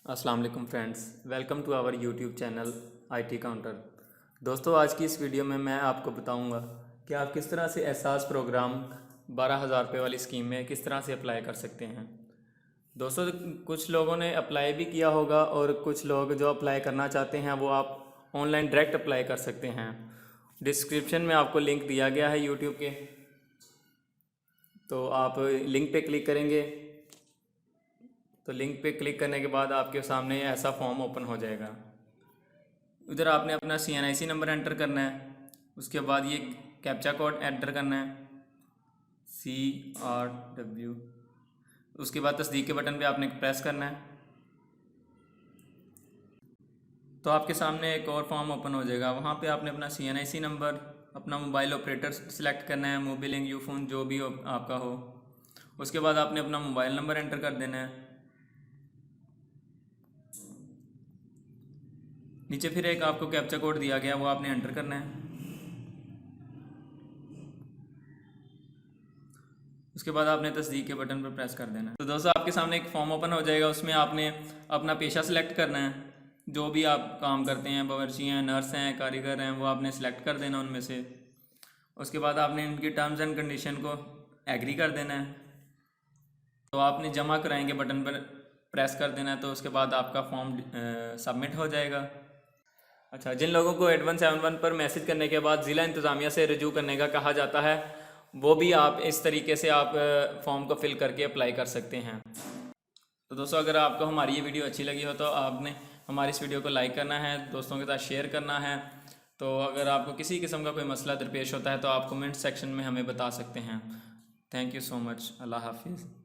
अस्सलाम वालेकुम friends, welcome to our YouTube channel IT counter. दोस्तों, आज की इस वीडियो में मैं आपको बताऊंगा कि आप किस तरह से एहसास प्रोग्राम 12,000 रुपये वाली स्कीम में किस तरह से अप्लाई कर सकते हैं। दोस्तों, कुछ लोगों ने अप्लाई भी किया होगा और कुछ लोग जो अप्लाई करना चाहते हैं वो आप ऑनलाइन डायरेक्ट अप्लाई कर सकते हैं। डिस्क्रिप्शन में आपको लिंक दिया गया है यूट्यूब के, तो आप लिंक पे क्लिक करेंगे तो लिंक पे क्लिक करने के बाद आपके सामने ऐसा फॉर्म ओपन हो जाएगा। उधर आपने अपना CNIC नंबर एंटर करना है, उसके बाद ये कैप्चा कोड एंटर करना है CRW, उसके बाद तस्दीक के बटन पे आपने प्रेस करना है। तो आपके सामने एक और फॉर्म ओपन हो जाएगा, वहाँ पे आपने अपना CNIC नंबर, अपना मोबाइल ऑपरेटर सेलेक्ट करना है, मोबिलिंग, यूफोन जो भी हो आपका हो। उसके बाद आपने अपना मोबाइल नंबर एंटर कर देना है। नीचे फिर एक आपको कैप्चा कोड दिया गया, वो आपने एंटर करना है। उसके बाद आपने तस्दीक के बटन पर प्रेस कर देना है। तो दोस्तों, आपके सामने एक फॉर्म ओपन हो जाएगा, उसमें आपने अपना पेशा सिलेक्ट करना है। जो भी आप काम करते हैं, बावर्ची हैं, नर्स हैं, कारीगर हैं, वो आपने सिलेक्ट कर देना उनमें से। उसके बाद आपने इनकी टर्म्स एंड कंडीशन को एग्री कर देना है। तो आपने जमा कराएंगे बटन पर प्रेस कर देना है, तो उसके बाद आपका फॉर्म सबमिट हो जाएगा। अच्छा, जिन लोगों को 8171 पर मैसेज करने के बाद ज़िला इंतज़ामिया से रजू करने का कहा जाता है, वो भी आप इस तरीके से आप फॉर्म को फिल करके अप्लाई कर सकते हैं। तो दोस्तों, अगर आपको हमारी ये वीडियो अच्छी लगी हो तो आपने हमारी इस वीडियो को लाइक करना है, दोस्तों के साथ शेयर करना है। तो अगर आपको किसी किस्म का कोई मसला दरपेश होता है तो आप कमेंट सेक्शन में हमें बता सकते हैं। Thank you so much. अल्लाह हाफिज़।